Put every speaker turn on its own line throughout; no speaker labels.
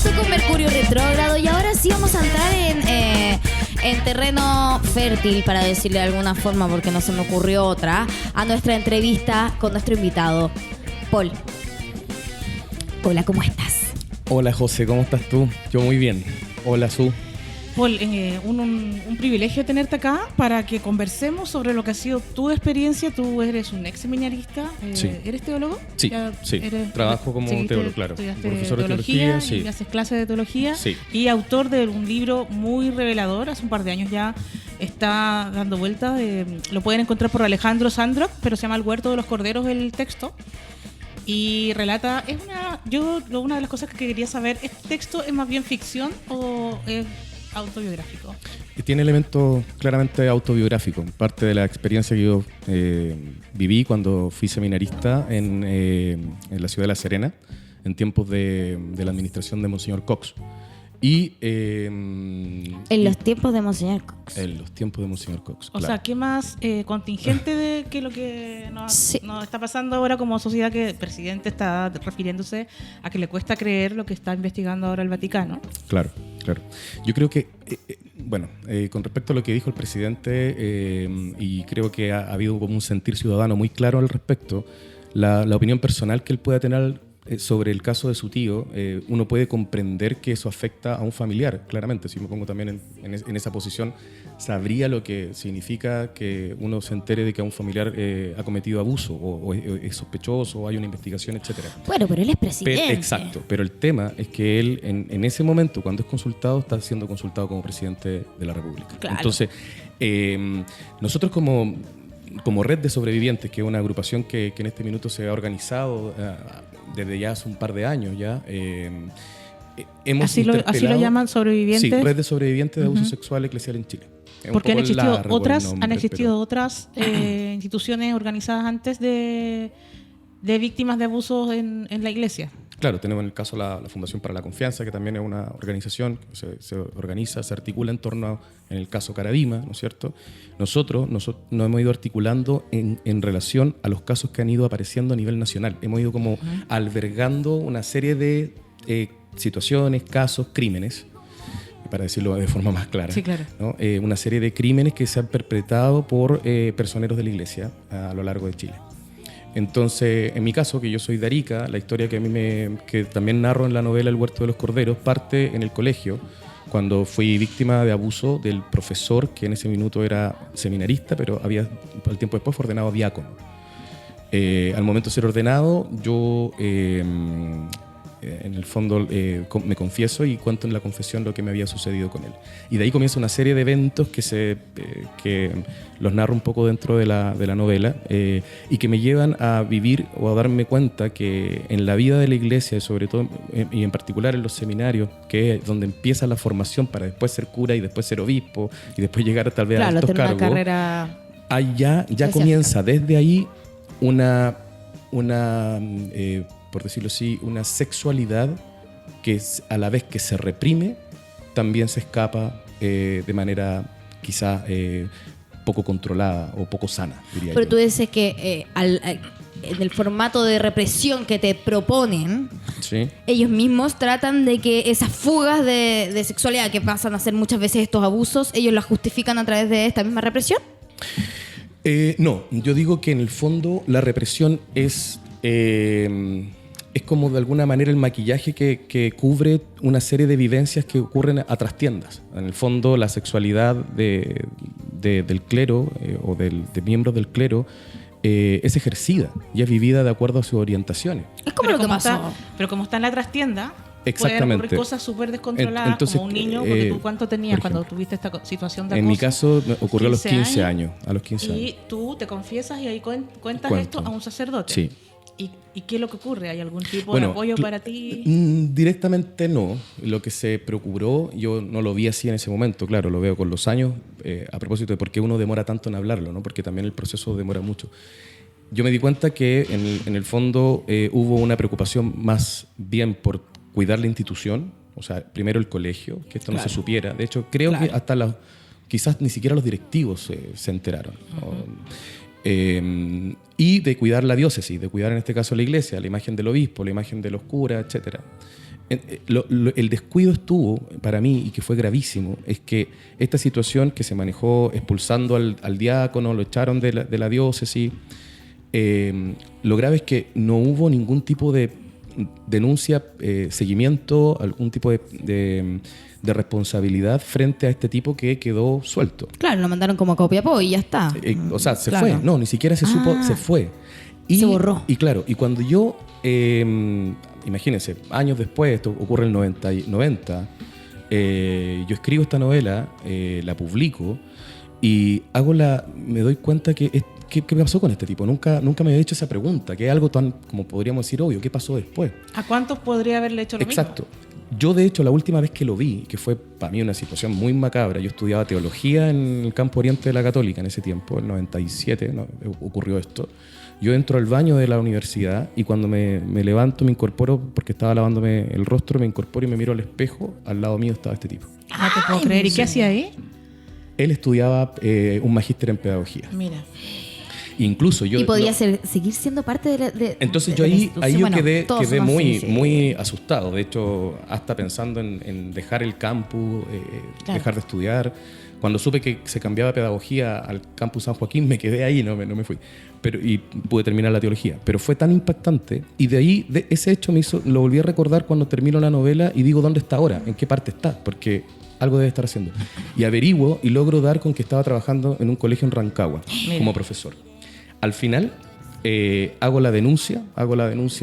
estoy con Mercurio retrógrado y ahora sí vamos a entrar en terreno fértil, para decirle de alguna forma, porque no se me ocurrió otra, a nuestra entrevista con nuestro invitado, Paul. Hola, ¿cómo estás?
Hola José, ¿cómo estás tú? Yo muy bien. Hola Su.
Paul, un privilegio tenerte acá para que conversemos sobre lo que ha sido tu experiencia. Tú eres un ex seminarista.
Sí.
¿Eres teólogo?
Sí, sí. Trabajo como teólogo, claro.
Estudiaste
Profesor de teología,
y
sí.
haces clases de teología.
Sí.
Y autor de un libro muy revelador. Hace un par de años ya está dando vuelta. Lo pueden encontrar por Alejandro Sandrock, pero se llama El Huerto de los Corderos el texto. Y relata, una de las cosas que quería saber, ¿este texto es más bien ficción o es autobiográfico?
Tiene elementos claramente autobiográficos, parte de la experiencia que yo viví cuando fui seminarista en la ciudad de La Serena, en tiempos de la administración de Monseñor Cox.
En los tiempos de Monseñor Cox.
En los tiempos de Monseñor Cox,
O
claro.
sea, ¿qué más contingente de que lo que nos está pasando ahora como sociedad, que el presidente está refiriéndose a que le cuesta creer lo que está investigando ahora el Vaticano?
Claro, claro. Yo creo que, con respecto a lo que dijo el presidente, y creo que ha habido como un sentir ciudadano muy claro al respecto, la opinión personal que él pueda tener sobre el caso de su tío, uno puede comprender que eso afecta a un familiar, claramente. Si me pongo también en esa posición, sabría lo que significa que uno se entere de que a un familiar ha cometido abuso o es sospechoso o hay una investigación, etcétera.
Bueno, pero él es presidente.
Exacto, pero el tema es que él en ese momento, cuando es consultado, está siendo consultado como presidente de la República.
Claro.
Entonces, nosotros como Red de Sobrevivientes, que es una agrupación que en este minuto se ha organizado desde ya hace un par de años ya, hemos
¿Así lo llaman, sobrevivientes?
Sí, Red de Sobrevivientes de Abuso Sexual Eclesial en Chile.
Porque han existido otras instituciones organizadas antes de víctimas de abusos en la iglesia.
Claro, tenemos en el caso la Fundación para la Confianza, que también es una organización que se organiza, se articula en torno en el caso Caradima, ¿no es cierto? Nosotros nos hemos ido articulando en relación a los casos que han ido apareciendo a nivel nacional. Hemos ido como albergando una serie de situaciones, casos, crímenes, para decirlo de forma más clara.
Sí, claro.
¿No? Una serie de crímenes que se han perpetrado por personeros de la iglesia a lo largo de Chile. Entonces, en mi caso, que yo soy de Arica, la historia que también narro en la novela El Huerto de los Corderos parte en el colegio, cuando fui víctima de abuso del profesor, que en ese minuto era seminarista, pero al tiempo después fue ordenado diácono. Al momento de ser ordenado, yo en el fondo me confieso y cuento en la confesión lo que me había sucedido con él. Y de ahí comienza una serie de eventos que los narro un poco dentro de la novela, y que me llevan a vivir o a darme cuenta que en la vida de la iglesia, sobre todo y en particular en los seminarios, que es donde empieza la formación para después ser cura y después ser obispo y después llegar tal vez a altos cargos,
una carrera
ya comienza desde ahí una por decirlo así, una sexualidad que a la vez que se reprime, también se escapa de manera quizá poco controlada o poco sana, diría yo.
Pero tú dices que en el formato de represión que te proponen,
¿sí?
Ellos mismos tratan de que esas fugas de sexualidad que pasan a ser muchas veces estos abusos, ellos las justifican a través de esta misma represión.
No, yo digo que en el fondo la represión es como de alguna manera el maquillaje que cubre una serie de vivencias que ocurren a trastiendas. En el fondo, la sexualidad del clero o de miembros del clero es ejercida y es vivida de acuerdo a sus orientaciones.
Es como lo que pasó.
Pero como está en la trastienda,
exactamente,
pueden ocurrir cosas súper descontroladas. Entonces, como un niño, porque tú ¿cuánto tenías cuando tuviste esta situación de acoso?
En mi caso ocurrió a los 15 años.
Y tú te confiesas y ahí cuentas esto a un sacerdote.
Sí.
¿Y qué es lo que ocurre? ¿Hay algún tipo de apoyo para ti?
Directamente no. Lo que se procuró, yo no lo vi así en ese momento, claro, lo veo con los años, a propósito de por qué uno demora tanto en hablarlo, ¿no? Porque también el proceso demora mucho. Yo me di cuenta que en el fondo hubo una preocupación más bien por cuidar la institución, o sea, primero el colegio, que esto no se supiera. De hecho, creo que hasta quizás ni siquiera los directivos se enteraron. Y de cuidar la diócesis, de cuidar en este caso la iglesia, la imagen del obispo, la imagen de los curas, etc. el descuido estuvo, para mí, y que fue gravísimo, es que esta situación que se manejó expulsando al diácono, lo echaron de la diócesis, lo grave es que no hubo ningún tipo de denuncia, seguimiento, algún tipo de responsabilidad frente a este tipo que quedó suelto.
Claro, lo mandaron como a Copiapó y ya está.
O sea, se
Claro.
fue. No, ni siquiera se supo, se fue.
Se borró.
Y claro, y cuando yo, imagínense, años después, esto ocurre en el 90, yo escribo esta novela, la publico y me doy cuenta que ¿qué pasó con este tipo? Nunca me había hecho esa pregunta, que es algo tan, como podríamos decir, obvio. ¿Qué pasó después?
¿A cuántos podría haberle hecho lo
Exacto. Yo, de hecho, la última vez que lo vi, que fue para mí una situación muy macabra, yo estudiaba teología en el campo oriente de la Católica en ese tiempo, el 97, ocurrió esto. Yo entro al baño de la universidad y cuando me levanto, me incorporo, porque estaba lavándome el rostro, me incorporo y me miro al espejo, al lado mío estaba este tipo.
mismo? No te puedo creer. ¿Y qué hacía ahí?
Él estudiaba un magíster en pedagogía.
Mira.
Incluso yo...
Y podía seguir siendo parte
Entonces
de
yo
la
ahí
institución.
yo
Bueno,
quedé
todos somos
muy,
así, sí.
muy asustado. De hecho, hasta pensando en dejar el campus,
Claro.
dejar de estudiar. Cuando supe que se cambiaba pedagogía al campus San Joaquín, me quedé ahí, no me fui. Y pude terminar la teología. Pero fue tan impactante. Y de ahí, de ese hecho, lo volví a recordar cuando termino la novela y digo, ¿dónde está ahora? ¿En qué parte está? Porque algo debe estar haciendo. Y averiguo y logro dar con que estaba trabajando en un colegio en Rancagua como profesor. Al final, hago la denuncia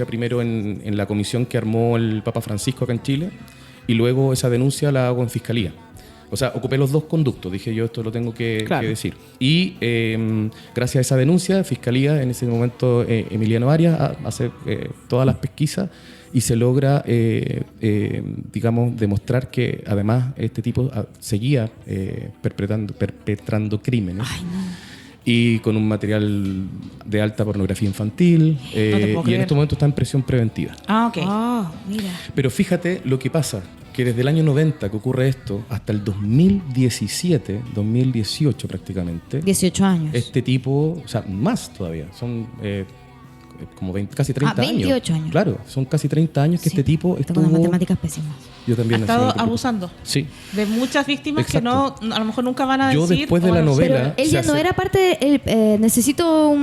primero en la comisión que armó el Papa Francisco acá en Chile, y luego esa denuncia la hago en Fiscalía. O sea, ocupé los dos conductos, dije yo, esto lo tengo que decir. Y gracias a esa denuncia, Fiscalía, en ese momento Emiliano Arias, hace todas las pesquisas y se logra, digamos, demostrar que además este tipo seguía perpetrando crímenes.
Ay, no.
Y con un material de alta pornografía infantil,
te puedo
y en
creer.
este momento está en prisión preventiva.
Ah, ok.
Mira.
Pero fíjate lo que pasa, que desde el año 90 que ocurre esto, hasta el 2017, 2018 prácticamente,
18 años.
este tipo, o sea, más todavía, son como casi 30 años.
28 años.
Claro, son casi 30 años que
Sí,
este tipo
tengo
estuvo...
unas matemáticas pésimas.
Yo
Ha
también.
estado
nací en otro
abusando
Sí.
de muchas víctimas
Exacto.
que a lo mejor nunca van a
Yo
decir.
después de
o
la
van a decir.
novela-
Pero él ya
se
no
hace-
era parte necesito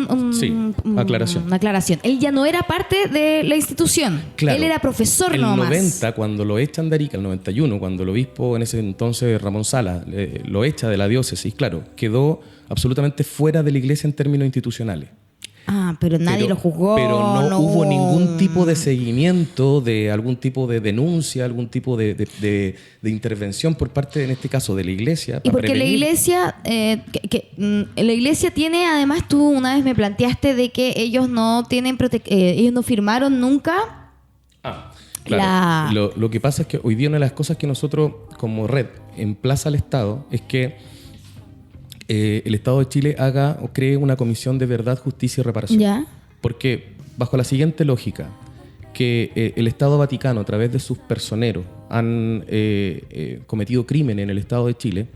aclaración.
una aclaración. Él ya no era parte de la institución.
Claro.
Él era profesor
el
nomás.
90, cuando lo echan de Arica, el 91, cuando el obispo en ese entonces, Ramón Sala, lo echa de la diócesis, claro, quedó absolutamente fuera de la iglesia en términos institucionales.
Ah, pero nadie
Pero-
lo juzgó.
Pero no hubo ningún tipo de seguimiento, de algún tipo de denuncia, algún tipo de intervención por parte, en este caso, de la iglesia.
Y
para
porque la
prevenir.
iglesia, la iglesia tiene, además tú una vez me planteaste de que ellos no tienen, ellos no firmaron nunca.
Claro. Lo que pasa es que hoy día una de las cosas que nosotros como red emplaza al Estado es que el Estado de Chile haga o cree una comisión de verdad, justicia y reparación.
Ya.
Porque bajo la siguiente lógica, que el Estado Vaticano a través de sus personeros han cometido crímenes en el Estado de Chile,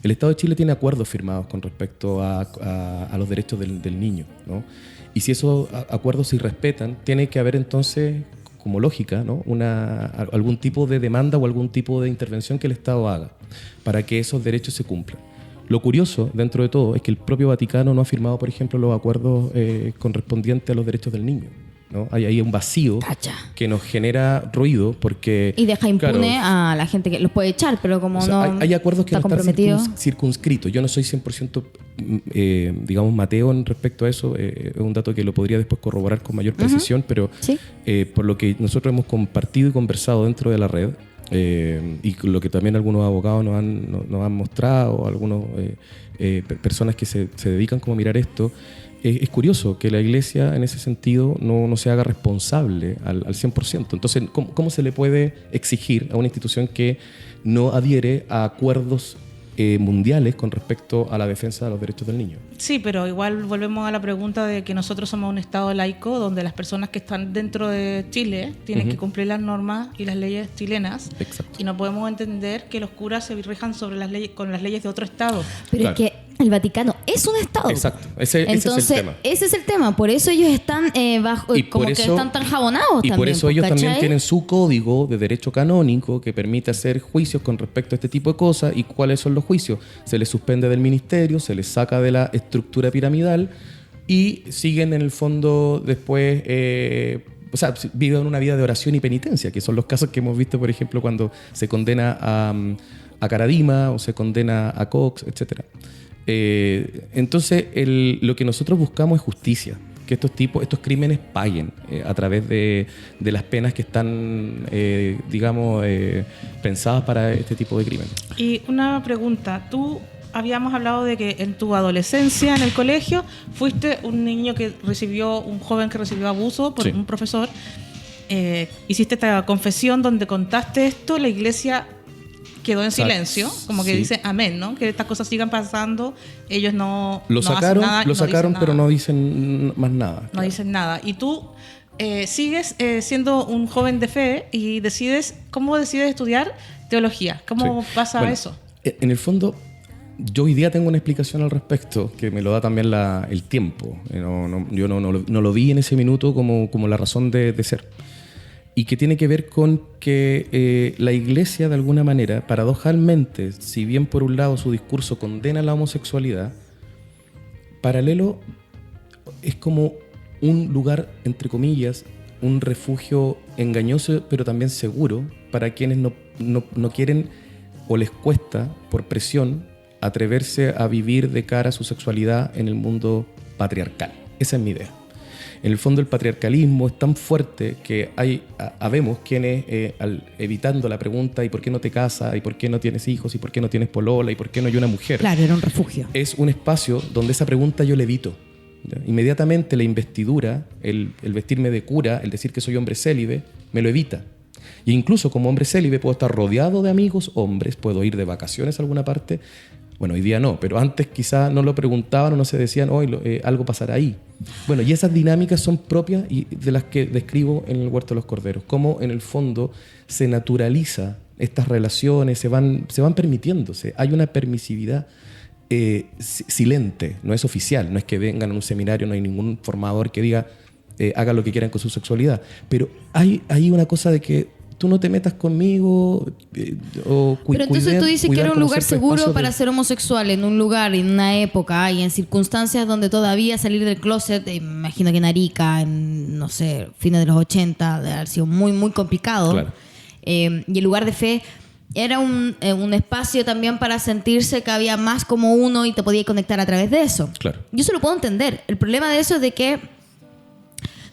el Estado de Chile tiene acuerdos firmados con respecto a los derechos del niño, ¿no? Y si esos acuerdos se irrespetan, tiene que haber entonces, como lógica, ¿no? algún tipo de demanda o algún tipo de intervención que el Estado haga para que esos derechos se cumplan. Lo curioso, dentro de todo, es que el propio Vaticano no ha firmado, por ejemplo, los acuerdos correspondientes a los derechos del niño, ¿no? Hay ahí un vacío
Cacha.
que nos genera ruido porque...
Y deja impune
claro,
a la gente que los puede echar, pero como
o sea,
no
hay acuerdos que
está
no están
comprometido.
circunscritos. Yo no soy 100%, digamos, Mateo en respecto a eso. Es un dato que lo podría después corroborar con mayor precisión, pero
Sí.
por lo que nosotros hemos compartido y conversado dentro de la red, y lo que también algunos abogados nos han mostrado, algunas personas que se dedican como a mirar esto, es curioso que la iglesia en ese sentido no se haga responsable al 100%. Entonces, ¿cómo se le puede exigir a una institución que no adhiere a acuerdos mundiales con respecto a la defensa de los derechos del niño?
Sí, pero igual volvemos a la pregunta de que nosotros somos un Estado laico donde las personas que están dentro de Chile tienen que cumplir las normas y las leyes chilenas.
Exacto.
Y no podemos entender que los curas se rijan sobre las leyes, con las leyes de otro Estado.
Pero
Claro.
es que El Vaticano es un Estado.
Exacto, ese es el tema.
Ese es el tema. Por eso ellos están como que están tan jabonados
y
también.
Por eso ellos
¿cachai?
también tienen su código de derecho canónico que permite hacer juicios con respecto a este tipo de cosas. ¿Y cuáles son los juicios? Se les suspende del ministerio, se les saca de la estructura piramidal y siguen en el fondo después... o sea, viven una vida de oración y penitencia, que son los casos que hemos visto, por ejemplo, cuando se condena a Caradima o se condena a Cox, etcétera. Entonces, lo que nosotros buscamos es justicia, que estos crímenes paguen a través de las penas que están, pensadas para este tipo de crímenes.
Y una pregunta, tú habíamos hablado de que en tu adolescencia en el colegio fuiste un joven que recibió abuso por un profesor, hiciste esta confesión donde contaste esto, la iglesia quedó en silencio, como que dice amén, ¿no? Que estas cosas sigan pasando, ellos no hacen nada.
Lo sacaron, pero no dicen más nada.
No dicen nada. Y tú sigues siendo un joven de fe y ¿cómo decides estudiar teología? ¿Cómo pasa eso?
En el fondo, yo hoy día tengo una explicación al respecto que me lo da también el tiempo. Yo no lo vi en ese minuto como la razón de ser. Y que tiene que ver con que la iglesia, de alguna manera, paradojalmente, si bien por un lado su discurso condena la homosexualidad, paralelo es como un lugar, entre comillas, un refugio engañoso pero también seguro para quienes no quieren o les cuesta, por presión, atreverse a vivir de cara a su sexualidad en el mundo patriarcal. Esa es mi idea. En el fondo el patriarcalismo es tan fuerte que habemos quienes, evitando la pregunta ¿y por qué no te casas? ¿Y por qué no tienes hijos? ¿Y por qué no tienes polola? ¿Y por qué no hay una mujer?
Claro, era un refugio.
Es un espacio donde esa pregunta yo la evito. ¿Ya? Inmediatamente la investidura, el vestirme de cura, el decir que soy hombre célibe, me lo evita. Y incluso como hombre célibe puedo estar rodeado de amigos hombres, puedo ir de vacaciones a alguna parte. Bueno, hoy día no, pero antes quizá no lo preguntaban o no se decían, hoy algo pasará ahí. Bueno, y esas dinámicas son propias y de las que describo en el Huerto de los Corderos. Cómo en el fondo se naturaliza estas relaciones, se van permitiéndose. Hay una permisividad silente, no es oficial. No es que vengan a un seminario, no hay ningún formador que diga hagan lo que quieran con su sexualidad. Pero hay una cosa de que tú no te metas conmigo
Pero entonces tú dices que era un lugar seguro para ser homosexual en un lugar, en una época y en circunstancias donde todavía salir del closet, me imagino que en Arica, en, no sé, fines de los 80, debe haber sido muy, muy complicado.
Claro.
Y el lugar de fe era un espacio también para sentirse que había más como uno y te podías conectar a través de eso.
Claro.
Yo eso lo puedo entender. El problema de eso es de que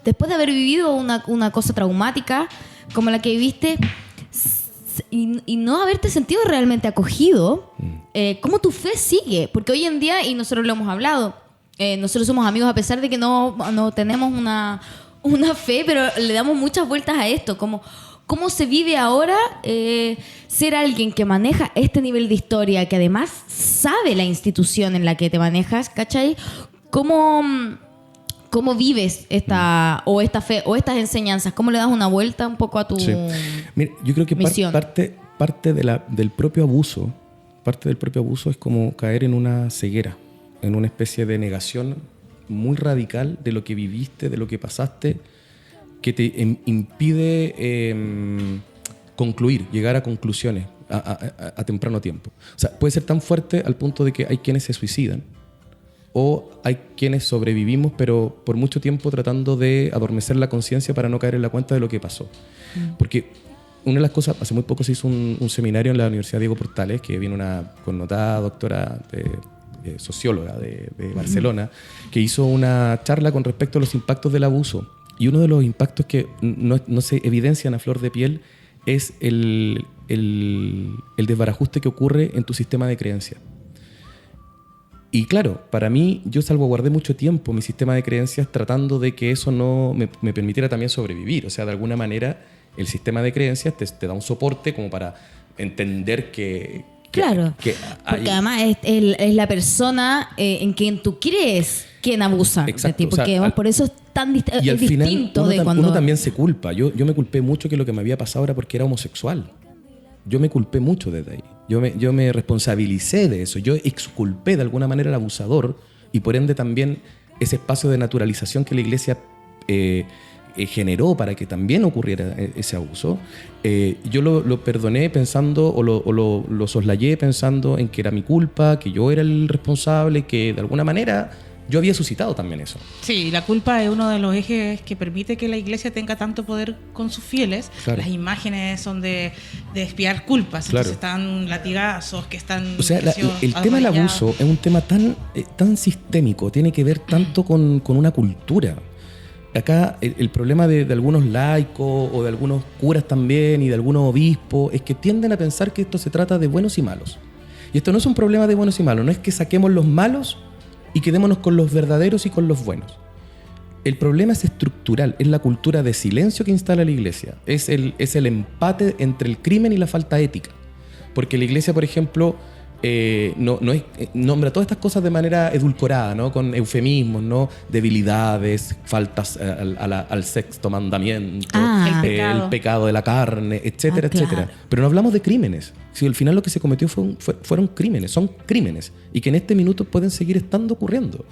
después de haber vivido una cosa traumática como la que viviste y no haberte sentido realmente acogido, ¿cómo tu fe sigue? Porque hoy en día, y nosotros lo hemos hablado, nosotros somos amigos a pesar de que no tenemos una fe, pero le damos muchas vueltas a esto, como ¿cómo se vive ahora ser alguien que maneja este nivel de historia, que además sabe la institución en la que te manejas, ¿cachai? ¿Cómo vives esta fe o estas enseñanzas? ¿Cómo le das una vuelta un poco a tu
Mira, yo creo que
misión?
parte del propio abuso, es como caer en una ceguera, en una especie de negación muy radical de lo que viviste, de lo que pasaste, que te impide concluir, llegar a conclusiones a temprano tiempo. O sea, puede ser tan fuerte al punto de que hay quienes se suicidan, o hay quienes sobrevivimos, pero por mucho tiempo tratando de adormecer la conciencia para no caer en la cuenta de lo que pasó. Porque una de las cosas, hace muy poco se hizo un seminario en la Universidad Diego Portales, que viene una connotada doctora socióloga de Barcelona, que hizo una charla con respecto a los impactos del abuso. Y uno de los impactos que no se evidencian a flor de piel es el desbarajuste que ocurre en tu sistema de creencias. Y claro, para mí, yo salvaguardé mucho tiempo mi sistema de creencias tratando de que eso no me permitiera también sobrevivir. O sea, de alguna manera, el sistema de creencias te da un soporte como para entender que
claro,
porque
además es la persona en quien tú crees quien abusa.
Exacto,
de ti, porque
o sea,
por eso es tan
y al final,
distinto de cuando...
uno también se culpa. Yo me culpé mucho que lo que me había pasado era porque era homosexual. Yo me culpé mucho desde ahí. Yo me responsabilicé de eso. Yo exculpé de alguna manera al abusador y por ende también ese espacio de naturalización que la Iglesia generó para que también ocurriera ese abuso. Yo lo perdoné pensando o lo soslayé pensando en que era mi culpa, que yo era el responsable, que de alguna manera yo había suscitado también eso.
Sí, la culpa es uno de los ejes que permite que la Iglesia tenga tanto poder con sus fieles.
Claro.
Las imágenes son de expiar culpas.
Claro.
Entonces están latigazos que están...
O sea, el tema del abuso es un tema tan sistémico, tiene que ver tanto con una cultura. Acá el problema de algunos laicos o de algunos curas también y de algunos obispos es que tienden a pensar que esto se trata de buenos y malos. Y esto no es un problema de buenos y malos, no es que saquemos los malos y quedémonos con los verdaderos y con los buenos. El problema es estructural, es la cultura de silencio que instala la Iglesia, es el empate entre el crimen y la falta ética. Porque la Iglesia, por ejemplo, nombra todas estas cosas de manera edulcorada, ¿no? Con eufemismos, ¿no? Debilidades, faltas al sexto mandamiento, el pecado de la carne, etcétera,
claro.
etcétera. Pero no hablamos de crímenes. Si al final lo que se cometió fueron crímenes, son crímenes, y que en este minuto pueden seguir estando ocurriendo.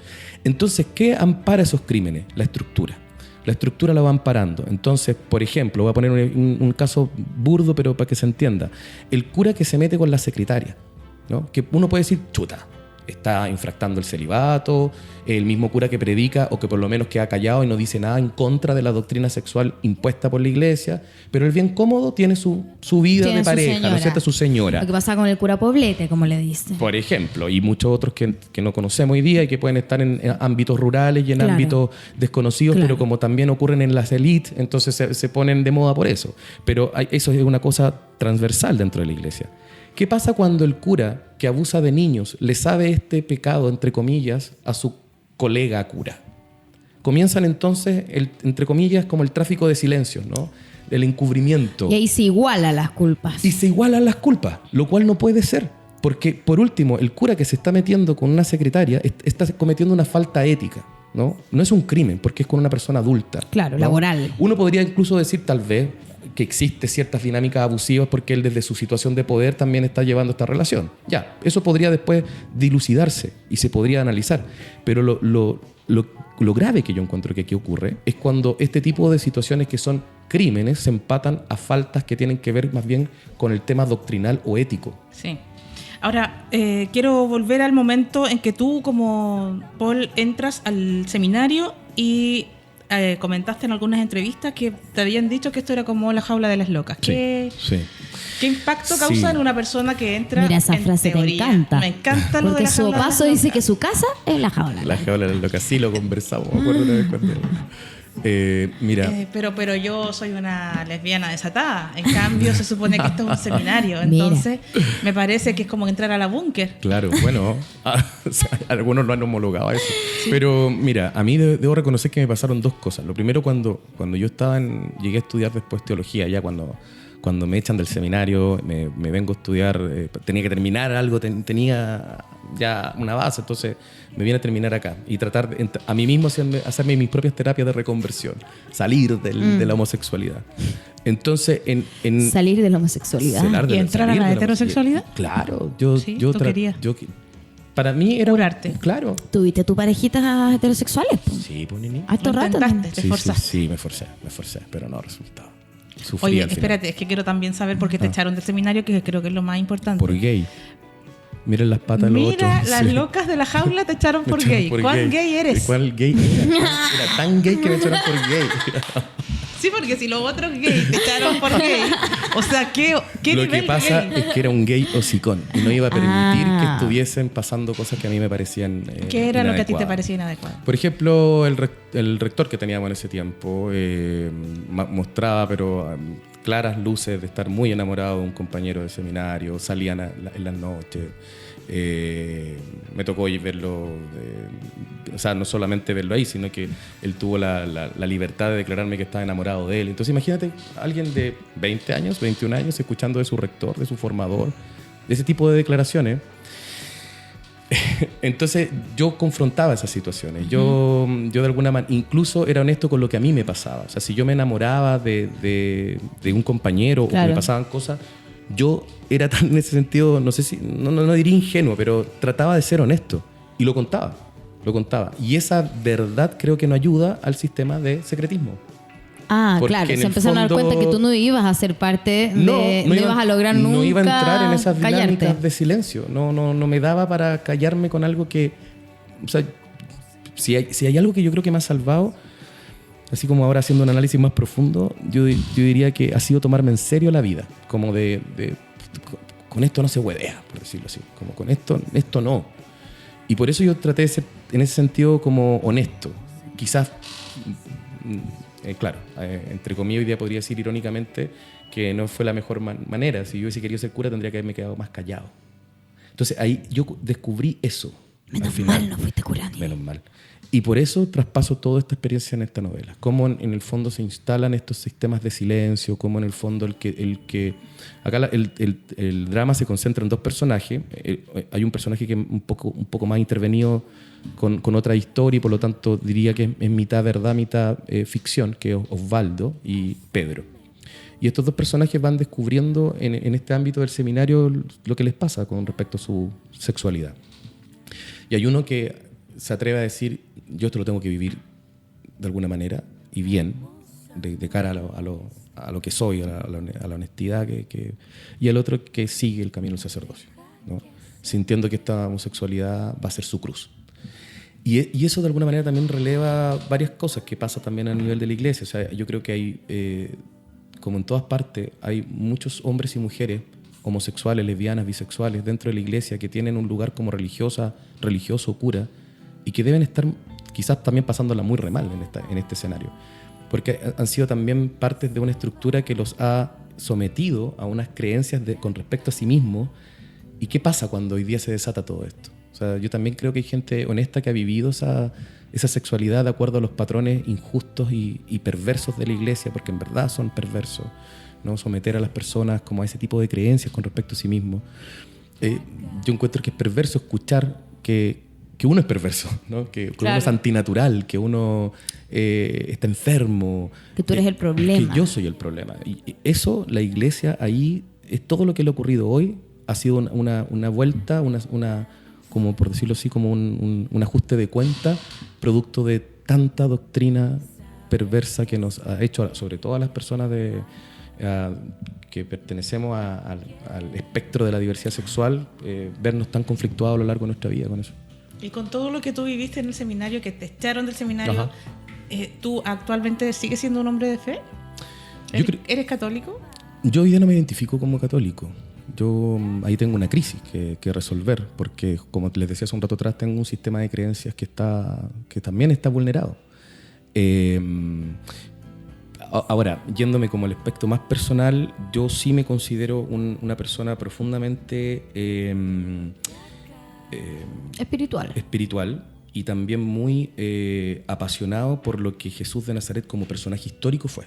Entonces, ¿qué ampara esos crímenes? La estructura. La estructura la va amparando. Entonces, por ejemplo, voy a poner un caso burdo, pero para que se entienda. El cura que se mete con la secretaria, ¿no? Que uno puede decir, chuta, está infractando el celibato, el mismo cura que predica o que por lo menos queda callado y no dice nada en contra de la doctrina sexual impuesta por la Iglesia, pero el bien cómodo tiene su vida de pareja, ¿no es cierto? Su señora.
Lo que pasa con el cura Poblete, como le dice.
Por ejemplo, y muchos otros que no conocemos hoy día y que pueden estar en ámbitos rurales y en ámbitos desconocidos, pero como también ocurren en las élites, entonces se ponen de moda por eso. Pero eso es una cosa transversal dentro de la Iglesia. ¿Qué pasa cuando el cura que abusa de niños le sabe este pecado, entre comillas, a su colega cura? Comienzan entonces, entre comillas, como el tráfico de silencios, ¿no? El encubrimiento.
Y ahí se igualan las culpas.
Y se igualan las culpas, lo cual no puede ser. Porque, por último, el cura que se está metiendo con una secretaria está cometiendo una falta ética, ¿no? No es un crimen, porque es con una persona adulta.
Claro,
¿no?
laboral.
Uno podría incluso decir, tal vez, que existe ciertas dinámicas abusivas porque él desde su situación de poder también está llevando esta relación. Ya, eso podría después dilucidarse y se podría analizar. Pero lo grave que yo encuentro que aquí ocurre es cuando este tipo de situaciones que son crímenes se empatan a faltas que tienen que ver más bien con el tema doctrinal o ético.
Sí. Ahora, quiero volver al momento en que tú, como Paul, entras al seminario y comentaste en algunas entrevistas que te habían dicho que esto era como la jaula de las locas.
Sí.
¿Qué impacto causa en una persona que entra?
Mira, esa frase
teoría?
me encanta.
Me encanta lo de
porque
la
su
jaula de las
paso
locas.
dice que su casa es la jaula.
La jaula de las locas, sí lo conversamos. Me acuerdo una vez cuando... mira.
Pero yo soy una lesbiana desatada. En cambio, se supone que esto es un seminario. Entonces, me parece que es como entrar a la búnker.
Claro, bueno, o sea, algunos lo han homologado a eso. Sí. Pero mira, a mí debo reconocer que me pasaron dos cosas. Lo primero, cuando yo llegué a estudiar después teología, ya cuando me echan del seminario, me vengo a estudiar, tenía que terminar algo, tenía ya una base, entonces me vine a terminar acá y tratar a mí mismo hacerme mis propias terapias de reconversión, salir de la homosexualidad. Entonces,
salir de la homosexualidad
y entrar a la heterosexualidad.
Claro, para mí era
curarte.
Claro.
¿Tuviste tu parejitas heterosexuales?
Sí, pues ni.
¿Harto rato?
¿Te esforzaste?
Sí, me esforcé, pero no resultaba. Sufrí.
Oye, espérate, es que quiero también saber por qué te echaron del seminario, que creo que es lo más importante.
Por gay. Miren las patas de los otros.
Mira, las locas de la jaula te echaron por gay. ¿Cuán gay eres?
¿Cuál gay era? Era tan gay que me echaron por gay.
Sí, porque si los otros gay te echaron por gay, o sea, ¿qué
Lo
nivel
que pasa
gay?
es que era un gay hocicón y no iba a permitir que estuviesen pasando cosas que a mí me parecían
¿Qué era lo que a ti te
inadecuadas.
parecía inadecuado?
Por ejemplo, el rector que teníamos en ese tiempo mostraba, pero claras luces de estar muy enamorado de un compañero de seminario, salían en las noches. Me tocó verlo, o sea, no solamente verlo ahí, sino que él tuvo la libertad de declararme que estaba enamorado de él. Entonces imagínate a alguien de 20 años, 21 años, escuchando de su rector, de su formador, de ese tipo de declaraciones. Entonces yo confrontaba esas situaciones. Yo de alguna manera, incluso era honesto con lo que a mí me pasaba. O sea, si yo me enamoraba de un compañero, claro, o me pasaban cosas, yo era tan en ese sentido, no sé si, no diría ingenuo, pero trataba de ser honesto y lo contaba. Y esa verdad creo que no ayuda al sistema de secretismo.
Ah,
Porque
claro,
en
se
el
empezaron a dar cuenta
fondo-
que tú no ibas a ser parte de... No ibas a lograr nunca
no iba a entrar en esas dinámicas
callarte.
de silencio. No me daba para callarme con algo que... O sea, si hay algo que yo creo que me ha salvado, así como ahora haciendo un análisis más profundo, yo diría que ha sido tomarme en serio la vida. Como con esto no se huevea, por decirlo así. Como con esto no. Y por eso yo traté de ser, en ese sentido, como honesto. Quizás... claro, entre comillas hoy día podría decir irónicamente que no fue la mejor manera. Si yo hubiese querido ser cura tendría que haberme quedado más callado. Entonces ahí yo descubrí eso.
Menos mal no fuiste cura.
Menos mal. Y por eso traspaso toda esta experiencia en esta novela. Cómo en el fondo se instalan estos sistemas de silencio, cómo en el fondo acá el drama se concentra en dos personajes. Hay un personaje que es un poco más intervenido con otra historia y por lo tanto diría que es mitad verdad, mitad ficción, que es Osvaldo y Pedro. Y estos dos personajes van descubriendo en este ámbito del seminario lo que les pasa con respecto a su sexualidad. Y hay uno que se atreve a decir, yo esto lo tengo que vivir de alguna manera y bien, de cara a lo que soy, a la honestidad, y el otro que sigue el camino del sacerdocio, ¿no? Sintiendo que esta homosexualidad va a ser su cruz. Y eso de alguna manera también releva varias cosas que pasa también a nivel de la iglesia. O sea, yo creo que hay, como en todas partes, hay muchos hombres y mujeres homosexuales, lesbianas, bisexuales dentro de la iglesia que tienen un lugar como religioso, cura, y que deben estar quizás también pasándola muy re mal en este escenario. Porque han sido también partes de una estructura que los ha sometido a unas creencias con respecto a sí mismos. ¿Y qué pasa cuando hoy día se desata todo esto? O sea, yo también creo que hay gente honesta que ha vivido esa sexualidad de acuerdo a los patrones injustos y perversos de la iglesia, porque en verdad son perversos, ¿no? Someter a las personas como a ese tipo de creencias con respecto a sí mismo. Yo encuentro que es perverso escuchar que uno es perverso, ¿no? Que
Claro.
uno es antinatural, que uno está enfermo.
Que tú eres el problema.
Que yo soy el problema. Y eso, la iglesia, ahí, es todo lo que le ha ocurrido hoy, ha sido una vuelta, como por decirlo así, como un ajuste de cuenta, producto de tanta doctrina perversa que nos ha hecho, sobre todo a las personas que pertenecemos al espectro de la diversidad sexual, vernos tan conflictuados a lo largo de nuestra vida con eso.
Y con todo lo que tú viviste en el seminario, que te echaron del seminario, ¿tú actualmente sigues siendo un hombre de fe? ¿Eres católico?
Yo hoy día no me identifico como católico. Yo ahí tengo una crisis que resolver, porque como les decía hace un rato atrás, tengo un sistema de creencias que también está vulnerado. Ahora, yéndome como al aspecto más personal, yo sí me considero una persona profundamente espiritual y también muy apasionado por lo que Jesús de Nazaret como personaje histórico fue,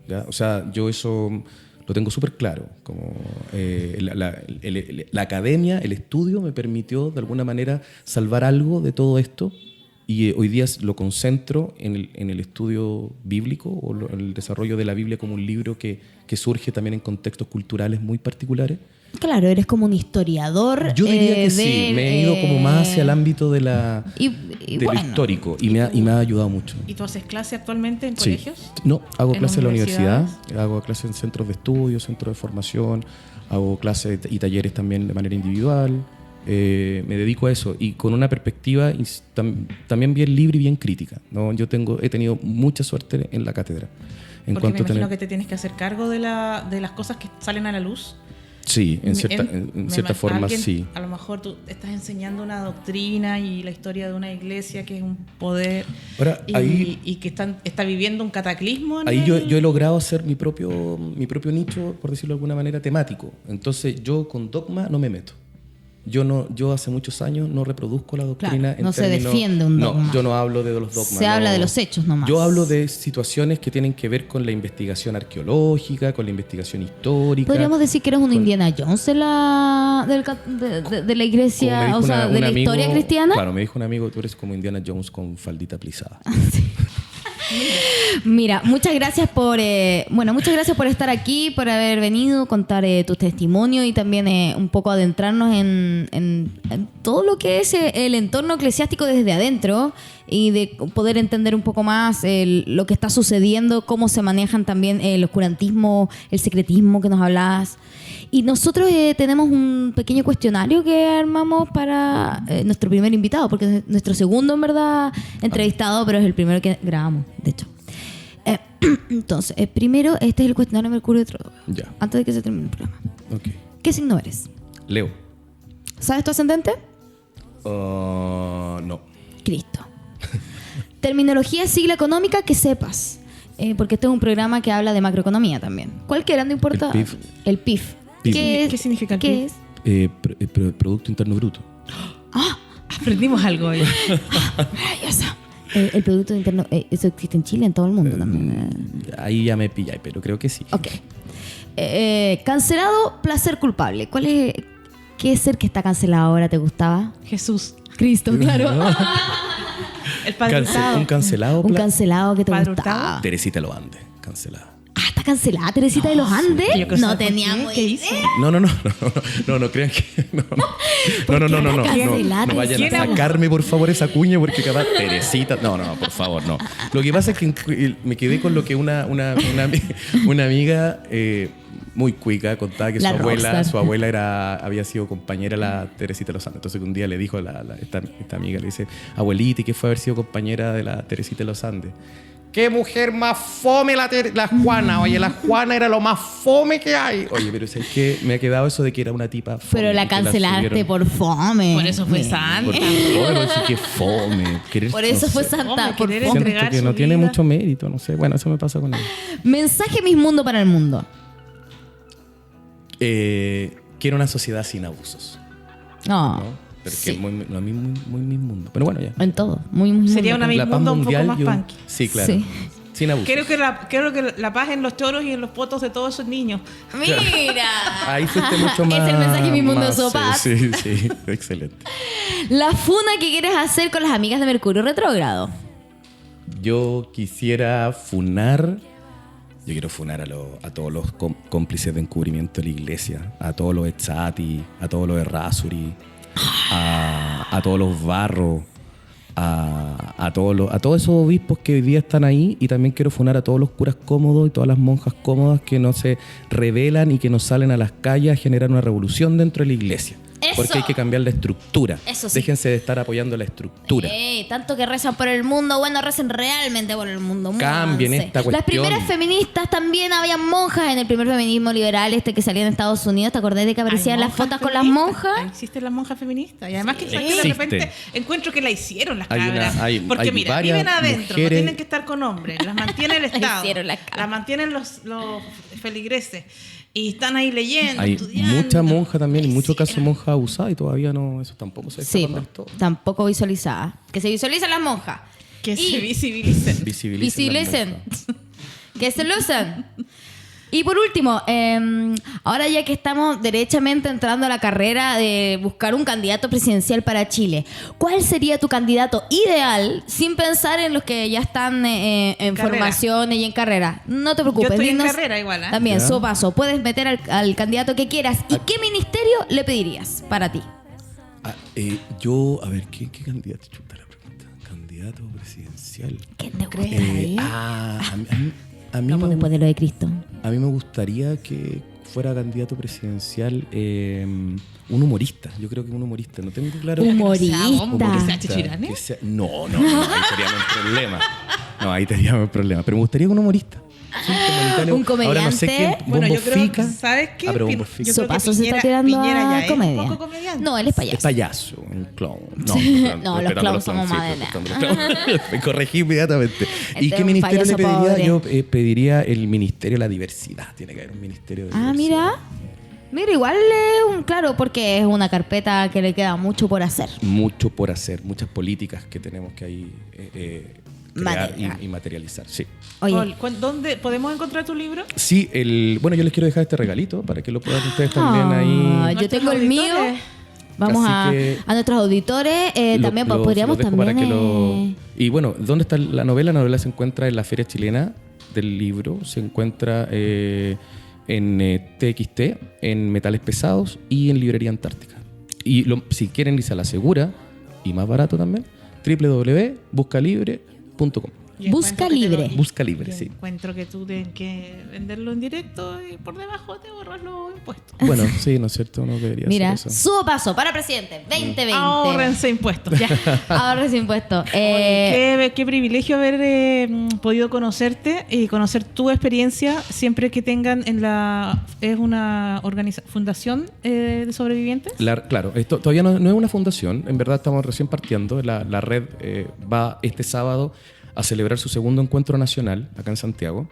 ¿ya? O sea, yo eso lo tengo súper claro. Como, la academia, el estudio me permitió de alguna manera salvar algo de todo esto y hoy día lo concentro en el estudio bíblico o el desarrollo de la Biblia como un libro que surge también en contextos culturales muy particulares.
Claro, eres como un historiador.
Yo diría que sí, me he ido como más hacia el ámbito de lo histórico y me ha ayudado mucho.
¿Y tú haces clase actualmente en colegios?
No, hago clases en la universidad,
universidades?
hago clases en centros de estudio, centros de formación, hago clases y talleres también de manera individual. Me dedico a eso y con una perspectiva también bien libre y bien crítica, ¿no? He tenido mucha suerte en la cátedra.
Porque me imagino que te tienes que hacer cargo de las cosas que salen a la luz.
Sí, en cierta forma sí.
A lo mejor tú estás enseñando una doctrina y la historia de una iglesia que es un poder.
Ahora,
y que está viviendo un cataclismo.
Ahí yo he logrado hacer mi propio nicho, por decirlo de alguna manera, temático. Entonces yo con dogma no me meto. Yo hace muchos años no reproduzco la doctrina.
Claro, no se defiende un dogma.
No, yo no hablo de los dogmas.
Se habla de los hechos nomás.
Yo hablo de situaciones que tienen que ver con la investigación arqueológica, con la investigación histórica.
Podríamos decir que eres un Indiana Jones de la iglesia, o sea, de la historia cristiana.
Claro, me dijo un amigo, tú eres como Indiana Jones con faldita plisada.
Sí. Mira, muchas gracias por estar aquí, por haber venido, contar tu testimonio y también un poco adentrarnos en todo lo que es el entorno eclesiástico desde adentro y de poder entender un poco más lo que está sucediendo, cómo se manejan también el oscurantismo, el secretismo que nos hablabas. Y nosotros tenemos un pequeño cuestionario que armamos para nuestro primer invitado, porque es nuestro segundo, en verdad, entrevistado, pero es el primero que grabamos, de hecho. Entonces, primero, este es el cuestionario Mercurio retrógrado.
Ya.
Antes de que se termine el programa.
Ok.
¿Qué signo eres?
Leo.
¿Sabes tu ascendente?
No.
Cristo. Terminología, sigla económica que sepas. Porque este es un programa que habla de macroeconomía también. Cualquiera, no importa.
El PIB.
El PIB.
¿Qué significa el PIB?
¿Qué es?
Producto Interno Bruto.
Aprendimos algo hoy.
Maravilloso. El Producto Interno, eso existe en Chile, en todo el mundo también.
Ahí ya me pilláis, pero creo que sí.
Ok. Cancelado, placer culpable. ¿Qué ser que está cancelado ahora te gustaba?
Jesús.
Cristo, claro.
El Padre Hurtado.
Un cancelado.
Un cancelado que te
Padre
gustaba.
Hurtado.
Teresita lo ande, cancelada.
¿Está cancelada Teresita de los Andes?
Yo creo
No
que
teníamos
¿qué hizo?
No, crean que no vayan
¿Quién
a sacarme por favor esa cuña porque capaz Teresita, no, por favor, no. Lo que pasa es que me quedé con lo que una amiga muy cuica contaba que su abuela había sido compañera de la Teresita de los Andes. Entonces un día le dijo esta amiga, le dice, abuelita, ¿y qué fue haber sido compañera de la Teresita de los Andes? ¡Qué mujer más fome la Juana! Oye, la Juana era lo más fome que hay. Oye, pero es que me ha quedado eso de que era una tipa fome.
Pero la cancelaste por fome.
Por eso fue santa.
Por fome, qué fome.
Por eso fue
Fome,
santa. Por
querer
fome.
Siento
entregar
que
su
no tiene
vida.
mucho mérito, no sé. Bueno, eso me pasa con él.
Mensaje Miss Mundo para el mundo.
Quiero una sociedad sin abusos.
No.
¿No? Pero
Sí.
que muy mi mundo. Pero bueno, ya.
En todo. Muy
Sería una Miss
La paz
Mundo un poco
mundial,
más punky.
Sí, claro.
Sí.
Sin abusos.
Creo que la paz en los choros y en los potos de todos esos niños.
Mira.
Ahí fuiste mucho más.
Es el mensaje Miss Mundo
más,
Sopas.
Sí, excelente.
La funa que quieres hacer con las amigas de Mercurio retrógrado.
Yo quisiera funar. Yo quiero funar a todos los cómplices de encubrimiento de la iglesia, a todos los Echati, a todos los Errázuri, a todos los Barros, a todos esos obispos que hoy día están ahí, y también quiero funar a todos los curas cómodos y todas las monjas cómodas que no se rebelan y que no salen a las calles a generar una revolución dentro de la iglesia.
¡Eso!
Porque hay que cambiar la estructura.
Eso sí.
Déjense de estar apoyando la estructura.
Tanto que rezan por el mundo, bueno, recen realmente por el mundo.
Cambien
Múvanse.
esta cuestión.
Las primeras feministas también habían monjas en el primer feminismo liberal que salía en Estados Unidos. ¿Te acordás de que aparecían las fotos con las monjas?
Existen las monjas feministas. Y además que de
Existe.
repente encuentro que la hicieron las
Hay
cabras.
hay
Porque mira,
varias
viven adentro,
mujeres.
no tienen que estar con hombres. Las mantiene el Estado.
hicieron las cabras.
Las mantienen los feligreses. Y están ahí leyendo,
Hay
estudiando.
mucha monja también, y
La
muchos casos
hicieron.
monjas abusadas, y todavía no, eso tampoco se
Sí,
destaca del todo.
tampoco visualizada. Que se visualizan las monjas.
Que
Y
se visibilicen.
Visibilicen las
Visibilicen.
monjas.
Que se lucen. Y por último, ahora ya que estamos derechamente entrando a la carrera de buscar un candidato presidencial para Chile, ¿cuál sería tu candidato ideal sin pensar en los que ya están en
Carrera.
formaciones y en carrera? No te preocupes.
Yo estoy en
dinos
carrera igual, ¿eh?
También,
Ya.
paso. Puedes meter al candidato que quieras. ¿Y qué ministerio le pedirías para ti?
Yo, a ver, ¿qué candidato? Chuta la pregunta. Candidato presidencial.
¿Quién te gustaría?
A mí
No,
me,
después de lo de Cristo.
a mí me gustaría que fuera candidato presidencial un humorista. Yo creo que un humorista. No tengo claro.
Humorista.
¿Que sea Chichirane?
Que sea- No, ahí teníamos un problema. No, ahí teníamos un problema. Pero me gustaría un humorista. Sí, comunitario.
Un comediante.
Ahora no sé quién.
Bueno, yo
Bombo
creo,
Fica.
¿sabes qué?
Ah, pero Bombo
Yo
Fica.
creo que
Sopaso se está
Piñera-
tirando
Piñera ya
a
es
comedia.
un poco comediante.
No, él es payaso.
Es payaso, un clown.
No, los clowns somos más de nada.
Me corregí inmediatamente. ¿Y
Este
qué
es un
ministerio le
payaso
pediría?
pobre.
Yo pediría el Ministerio de la Diversidad. Tiene que haber un Ministerio de Diversidad.
Mira. Mira, igual es claro, porque es una carpeta que le queda mucho por hacer.
Mucho por hacer, muchas políticas que tenemos que ahí crear
Material.
y materializar. Sí.
Oye,
Paul, ¿dónde podemos encontrar tu libro?
Sí, bueno, yo les quiero dejar este regalito para que lo puedan ustedes también ahí.
yo tengo el mío. Vamos
Así
a nuestros auditores. También podríamos
dejo
también...
para que Y bueno, ¿dónde está la novela? La novela se encuentra en la Feria Chilena del Libro, se encuentra en TXT, en Metales Pesados y en Librería Antártica. Y si quieren irse a la segura, y más barato también, www.buscalibre.com.
Busca Libre.
Busca Libre, sí.
Encuentro que tú tienes que venderlo en directo y por debajo te borras los impuestos.
Bueno, sí, ¿no es cierto? Uno debería
Mira,
hacer eso.
su paso para presidente 2020.
Ahórrense impuestos. Ya.
Ahorres impuestos.
Qué privilegio haber podido conocerte y conocer tu experiencia siempre que tengan es una fundación de sobrevivientes.
Claro, esto todavía no es una fundación, en verdad estamos recién partiendo. La red va este sábado a celebrar su segundo encuentro nacional acá en Santiago.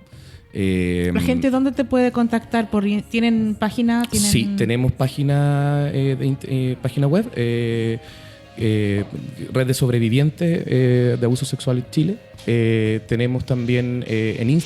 ¿La gente dónde te puede contactar? ¿Tienen página?
Sí, tenemos página web, Red de Sobrevivientes de Abuso Sexual en Chile. Tenemos también en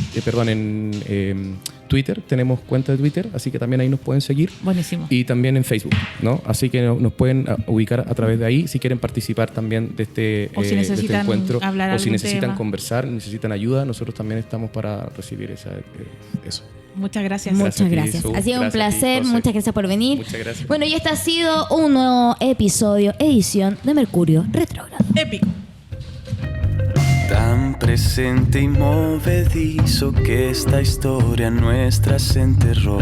Twitter, tenemos cuenta de Twitter, así que también ahí nos pueden seguir.
Buenísimo.
Y también en Facebook, ¿no? Así que nos pueden ubicar a través de ahí si quieren participar también de este encuentro, o si necesitan conversar, necesitan ayuda, nosotros también estamos para recibir eso.
Muchas gracias.
Muchas gracias. Ha sido un placer. Muchas gracias por venir.
Muchas gracias.
Bueno, y este ha sido un nuevo edición de Mercurio Retrógrado.
Épico.
Tan presente y movedizo que esta historia nuestra se enterró.